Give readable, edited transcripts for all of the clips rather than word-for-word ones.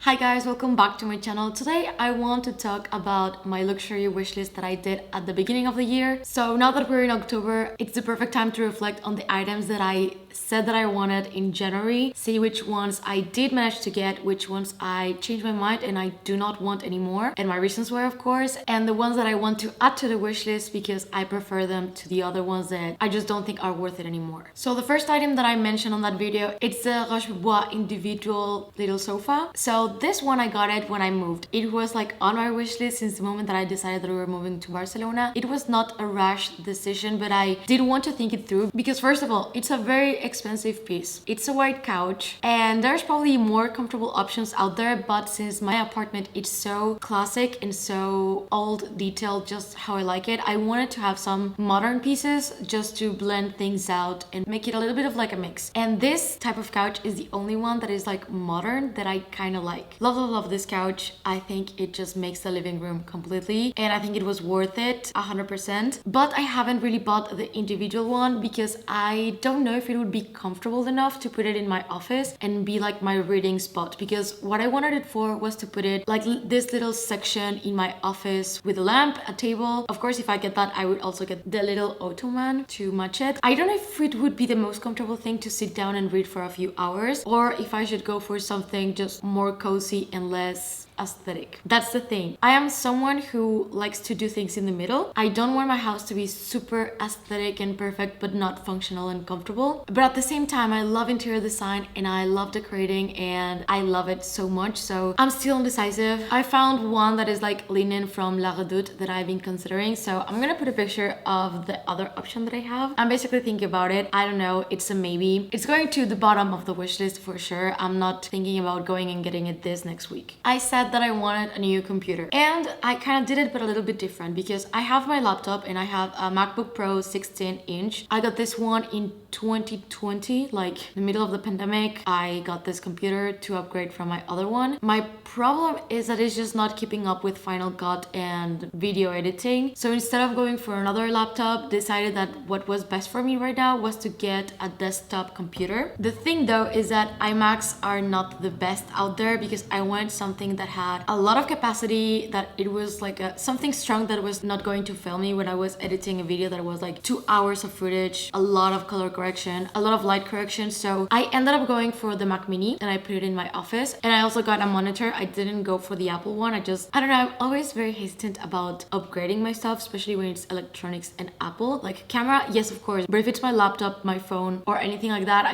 Hi guys, welcome back to my channel. Today I want to talk about my luxury wishlist that I did at the beginning of the year. So now that we're in October, it's the perfect time to reflect on the items that I said that I wanted in January, see which ones I did manage to get, which ones I changed my mind and I do not want anymore, and my reasons were of course, and the ones that I want to add to the wish list because I prefer them to the other ones that I just don't think are worth it anymore. So the first item that I mentioned on that video, it's the Rochebois individual little sofa. So this one I got it when I moved. It was like on my wish list since the moment that I decided that we were moving to Barcelona. It was not a rash decision, but I did want to think it through because first of all, it's a very expensive piece. It's a white couch and there's probably more comfortable options out there, but since my apartment is so classic and so old detailed, just how I like it, I wanted to have some modern pieces just to blend things out and make it a little bit of like a mix. And this type of couch is the only one that is like modern that I kind of like. Love this couch. I think it just makes the living room completely and I think it was worth it 100%. But I haven't really bought the individual one because I don't know if it would be comfortable enough to put it in my office and be like my reading spot, because what I wanted it for was to put it like this little section in my office with a lamp, a table. Of course, if I get that, I would also get the little ottoman to match it. I don't know if it would be the most comfortable thing to sit down and read for a few hours, or if I should go for something just more cozy and less aesthetic. That's the thing. I am someone who likes to do things in the middle. I don't want my house to be super aesthetic and perfect, but not functional and comfortable. But at the same time, I love interior design and I love decorating and I love it so much. So I'm still indecisive. I found one that is like linen from La Redoute that I've been considering. So I'm gonna put a picture of the other option that I have. I'm basically thinking about it. I don't know. It's a maybe. It's going to the bottom of the wish list for sure. I'm not thinking about going and getting it this next week. I said that I wanted a new computer and I kind of did it, but a little bit different because I have my laptop and I have a MacBook Pro 16-inch. I got this one in 2020, like the middle of the pandemic. I got this computer to upgrade from my other one. My problem is that it's just not keeping up with Final Cut and video editing. So instead of going for another laptop, decided that what was best for me right now was to get a desktop computer. The thing though is that iMacs are not the best out there because I wanted something that had a lot of capacity, that it was like something strong that was not going to fail me when I was editing a video that was like 2 hours of footage, a lot of color correction, a lot of light correction. So I ended up going for the Mac Mini and I put it in my office, and I also got a monitor. I didn't go for the Apple one. I don't know, I'm always very hesitant about upgrading my stuff, especially when it's electronics and Apple. Like camera, yes of course, but if it's my laptop, my phone or anything like that,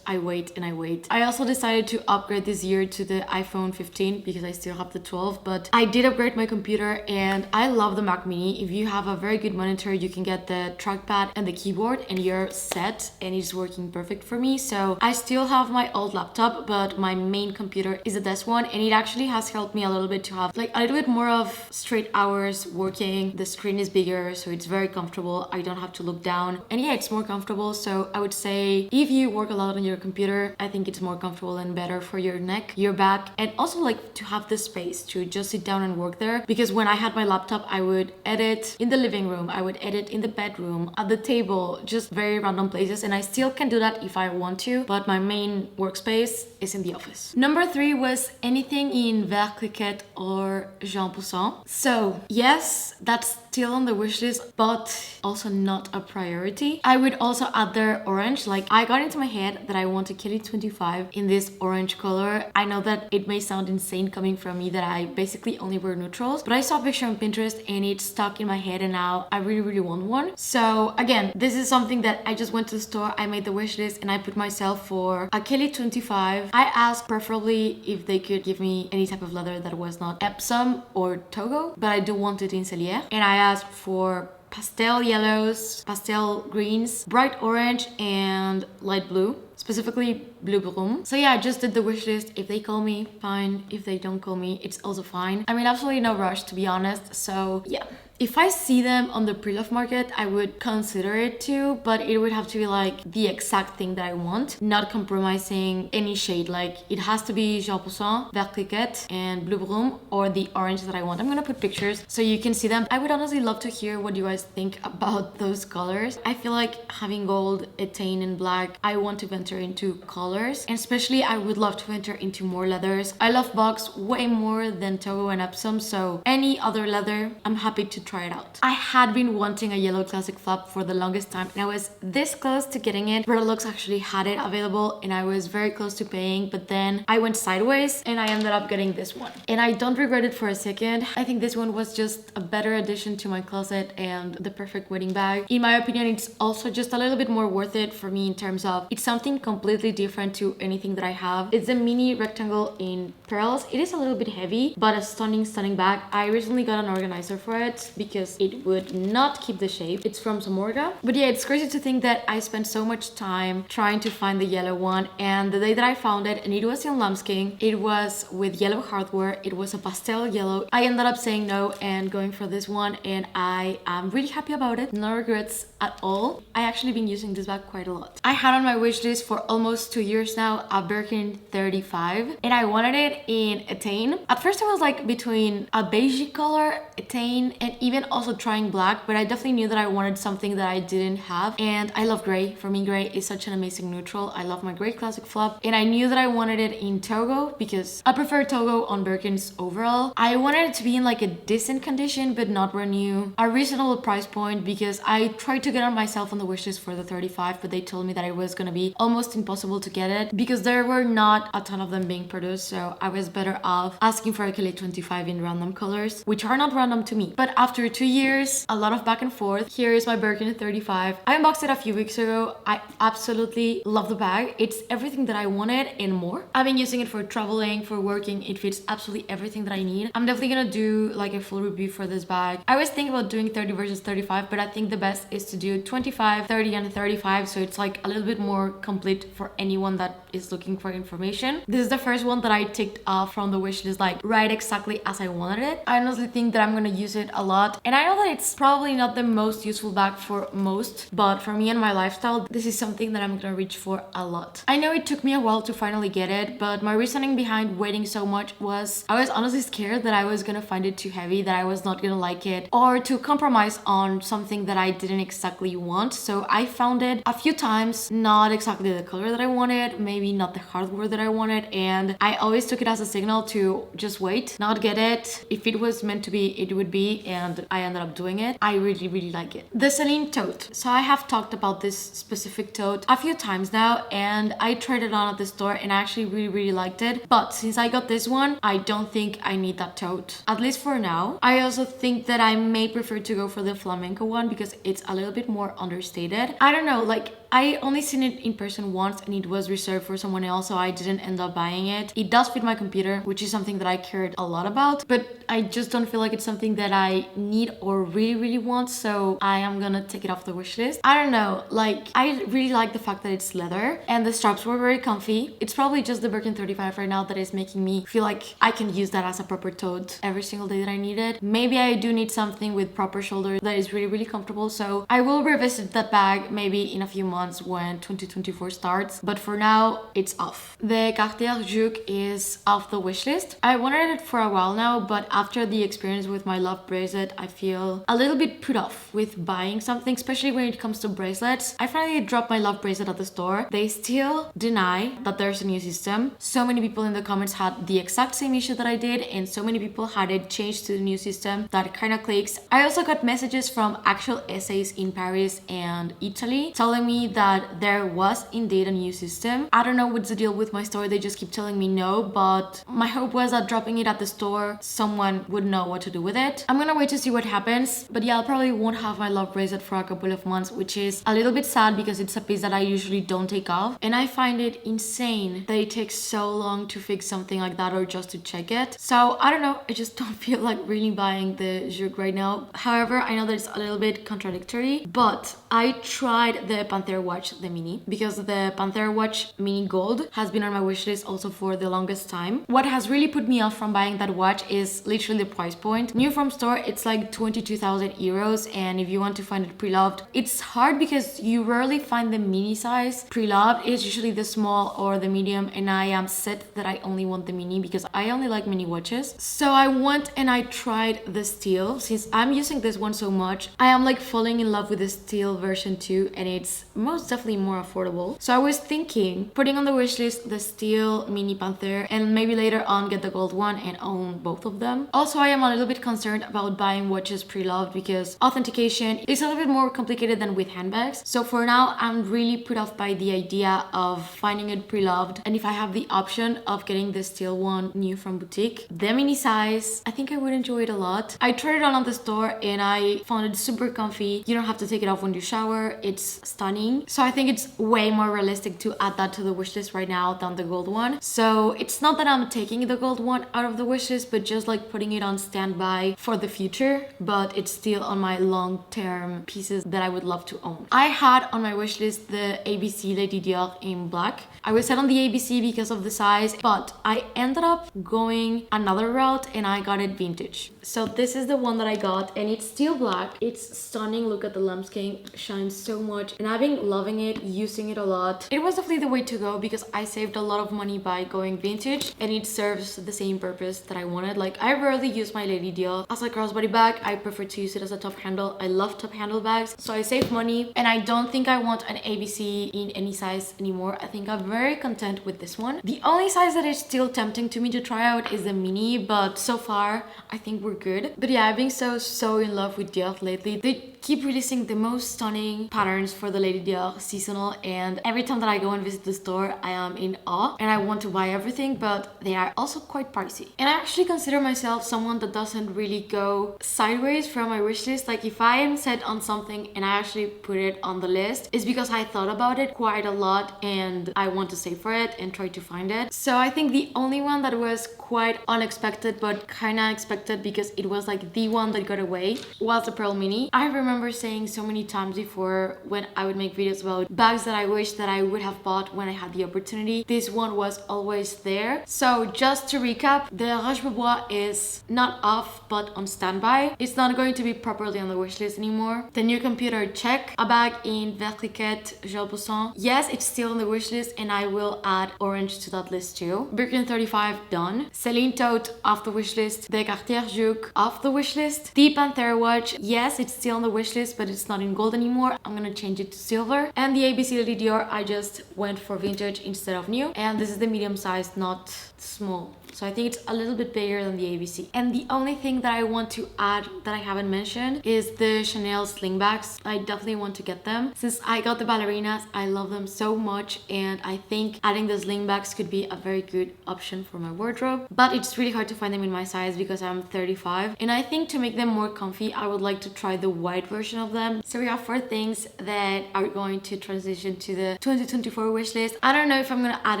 I wait and I wait. I also decided to upgrade this year to the iPhone 15 because I still have the 12, but I did upgrade my computer and I love the Mac Mini. If you have a very good monitor, you can get the trackpad and the keyboard and you're set, and it's working perfect for me. So I still have my old laptop, but my main computer is a desk one, and it actually has helped me a little bit to have like a little bit more of straight hours working. The screen is bigger, so it's very comfortable. I don't have to look down, and yeah, it's more comfortable. So I would say if you work a lot on your computer, I think it's more comfortable and better for your neck, your back, and also like to have the space to just sit down and work there. Because when I had my laptop, I would edit in the living room, I would edit in the bedroom, at the table, just very random places, and I still can do that if I want to, but my main workspace is in the office. Number 3 was anything in vert cricket or Jean Poussin. So yes, that's still on the wish list, but also not a priority. I would also add their orange. Like I got into my head that I want a Kelly 25 in this orange color. I know that it may sound insane coming from me that I basically only wear neutrals, but I saw a picture on Pinterest and it stuck in my head and now I really want one. So again, this is something that I just went to the store, I made the wish list and I put myself for a Kelly 25. I asked preferably if they could give me any type of leather that was not Epsom or Togo, but I do want it in Celier. And I asked for pastel yellows, pastel greens, bright orange and light blue, specifically blue broom. So yeah, I just did the wish list. If they call me, fine. If they don't call me, it's also fine. I mean, absolutely no rush to be honest. So yeah, If I see them on the pre-love market, I would consider it too, but it would have to be like the exact thing that I want, not compromising any shade. Like it has to be Jean Poussin, Vert Cricket, and Blue Broom, or the orange that I want. I'm gonna put pictures so you can see them. I would honestly love to hear what you guys think about those colors. I feel like having gold, etain, and black, I want to venture into colors, and especially I would love to venture into more leathers. I love box way more than Togo and Epsom, so any other leather, I'm happy to try it out. I had been wanting a yellow classic flap for the longest time, and I was this close to getting it. Berlux actually had it available, and I was very close to paying, but then I went sideways and I ended up getting this one. And I don't regret it for a second. I think this one was just a better addition to my closet and the perfect wedding bag. In my opinion, it's also just a little bit more worth it for me in terms of it's something completely different to anything that I have. It's a mini rectangle in pearls. It is a little bit heavy, but a stunning bag. I recently got an organizer for it because it would not keep the shape. It's from Samorga. But yeah, it's crazy to think that I spent so much time trying to find the yellow one, and the day that I found it, and it was in lambskin, it was with yellow hardware, it was a pastel yellow. I ended up saying no and going for this one, and I am really happy about it. No regrets at all. I actually been using this bag quite a lot. I had on my wish list for almost 2 years now a Birkin 35, and I wanted it in etain. At first I was like between a beige color, etain, and even also trying black, but I definitely knew that I wanted something that I didn't have, and I love gray. For me, gray is such an amazing neutral. I love my gray classic flap, and I knew that I wanted it in Togo because I prefer Togo on Birkins overall. I wanted it to be in like a decent condition, but not brand new. A reasonable price point, because I tried to get on myself on the wishlist for the 35, but they told me that it was gonna be almost impossible to get it because there were not a ton of them being produced, so I was better off asking for a Calais 25 in random colors, which are not random to me. But after 2 years, a lot of back and forth, here is my Birkin 35. I unboxed it a few weeks ago. I absolutely love the bag. It's everything that I wanted and more. I've been using it for traveling, for working. It fits absolutely everything that I need. I'm definitely gonna do like a full review for this bag. I was thinking about doing 30 versus 35, but I think the best is to do 25, 30, and 35, so it's like a little bit more complete for anyone that is looking for information. This is the first one that I ticked off from the wish list, like right exactly as I wanted it. I honestly think that I'm gonna use it a lot, and I know that it's probably not the most useful bag for most, but for me and my lifestyle, this is something that I'm gonna reach for a lot. I know it took me a while to finally get it, but my reasoning behind waiting so much was I was honestly scared that I was gonna find it too heavy, that I was not gonna like it, or to compromise on something that I didn't exactly want. So I found it a few times, not exactly the color that I wanted, maybe not the hardware that I wanted, and I always took it as a signal to just wait, not get it. If it was meant to be, it would be, and I ended up doing it. I really like it. The Celine tote. So I have talked about this specific tote a few times now, and I tried it on at the store, and I actually really liked it. But since I got this one, I don't think I need that tote, at least for now. I also think that I may prefer to go for the flamenco one because it's a little bit more understated. I don't know, like I only seen it in person once, and it was reserved for someone else, so I didn't end up buying it. It does fit my computer, which is something that I cared a lot about, but I just don't feel like it's something that I need or really want, so I am gonna take it off the wish list. I don't know, like I really like the fact that it's leather and the straps were very comfy. It's probably just the Birkin 35 right now that is making me feel like I can use that as a proper tote every single day that I need it. Maybe I do need something with proper shoulders that is really comfortable, so I will revisit that bag maybe in a few months when 2024 starts, but for now it's off. The Cartier Juke is off the wish list. I wanted it for a while now, but after the experience with my love bracelet, I feel a little bit put off with buying something, especially when it comes to bracelets. I finally dropped my love bracelet at the store. They still deny that there's a new system. So many people in the comments had the exact same issue that I did, and so many people had it changed to the new system. That kind of clicks. I also got messages from actual essays in Paris and Italy telling me that there was indeed a new system. I don't know what's the deal with my store. They just keep telling me no, but my hope was that dropping it at the store, someone would know what to do with it. I'm gonna wait to see what happens, but yeah, I probably won't have my love bracelet for a couple of months, which is a little bit sad because it's a piece that I usually don't take off, and I find it insane that it takes so long to fix something like that or just to check it. So I don't know, I just don't feel like really buying the Juke right now. However, I know that it's a little bit contradictory, but I tried the Panther Panther watch, the mini, because the Panther watch mini gold has been on my wish list also for the longest time. What has really put me off from buying that watch is literally the price point. New from store, it's like 22,000 euros, and if you want to find it pre-loved, it's hard because you rarely find the mini size pre-loved. It's usually the small or the medium, and I am set that I only want the mini because I only like mini watches. So I went and I tried the steel. Since I'm using this one so much, I am like falling in love with the steel version too, and it's most definitely more affordable. So I was thinking putting on the wish list the steel mini Panther, and maybe later on get the gold one and own both of them. Also, I am a little bit concerned about buying watches pre-loved because authentication is a little bit more complicated than with handbags. So for now, I'm really put off by the idea of finding it pre-loved, and if I have the option of getting the steel one new from boutique, the mini size, I think I would enjoy it a lot. I tried it on the store and I found it super comfy. You don't have to take it off when you shower. It's stunning. So I think it's way more realistic to add that to the wish list right now than the gold one. So it's not that I'm taking the gold one out of the wish list, but just like putting it on standby for the future, but it's still on my long-term pieces that I would love to own. I had on my wish list the ABC Lady Dior in black. I was set on the ABC because of the size, but I ended up going another route and I got it vintage. So this is the one that I got, and it's still black. It's stunning. Look at the lambskin, shines so much, and I've been loving it, using it a lot. It was definitely the way to go because I saved a lot of money by going vintage, and it serves the same purpose that I wanted. Like, I rarely use my Lady Dior as a crossbody bag. I prefer to use it as a top handle. I love top handle bags, so I save money, and I don't think I want an ABC in any size anymore. I think I'm very content with this one. The only size that is still tempting to me to try out is the mini, but so far I think we're good. But yeah, I've been so in love with Dior lately. They keep releasing the most stunning patterns for the Lady Dior seasonal, and every time that I go and visit the store, I am in awe and I want to buy everything, but they are also quite pricey. And I actually consider myself someone that doesn't really go sideways from my wish list. Like, if I am set on something and I actually put it on the list, it's because I thought about it quite a lot and I want to save for it and try to find it. So I think the only one that was quite unexpected but kind of expected because it was like the one that got away was the Pearl Mini. I remember saying so many times before when I would make videos about bags that I wish that I would have bought when I had the opportunity, this one was always there. So just to recap, the Roche-Beaubois is not off but on standby. It's not going to be properly on the wish list anymore. The new computer, check. A bag in Vertiquette Gel Poussin, yes, it's still on the wish list and I will add orange to that list too. Birkin 35, done. Celine tote, off the wish list. The Cartier Juke, off the wish list. The Panther watch, yes, it's still on the wish list, but it's not in gold anymore. I'm gonna change it to silver. And the ABC Lady Dior, I just went for vintage instead of new. And this is the medium size, not small. So I think it's a little bit bigger than the ABC. And the only thing that I want to add that I haven't mentioned is the Chanel sling bags. I definitely want to get them. Since I got the ballerinas, I love them so much, and I think adding the sling bags could be a very good option for my wardrobe. But it's really hard to find them in my size because I'm 35. And I think to make them more comfy, I would like to try the white version of them. So we have 4 things that are going to transition to the 2024 wish list. I don't know if I'm gonna add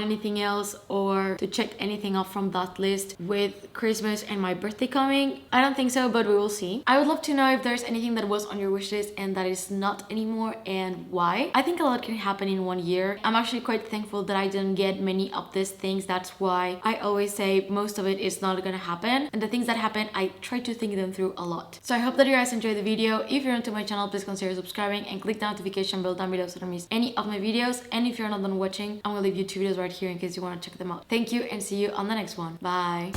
anything else or to check anything off from that list with Christmas and my birthday coming. I don't think so, but we will see. I would love to know if there's anything that was on your wish list and that is not anymore and why. I think a lot can happen in 1 year. I'm actually quite thankful that I didn't get many of these things. That's why I always say most of it is not gonna happen, and the things that happen, I try to think them through a lot. So I hope that you guys enjoyed the video. If you're new to my channel, please consider subscribing and click the notification bell down below so you don't miss any of my videos. And if you're not done watching, I'm gonna leave you 2 videos right here in case you want to check them out. Thank you and see you on the next one. Bye.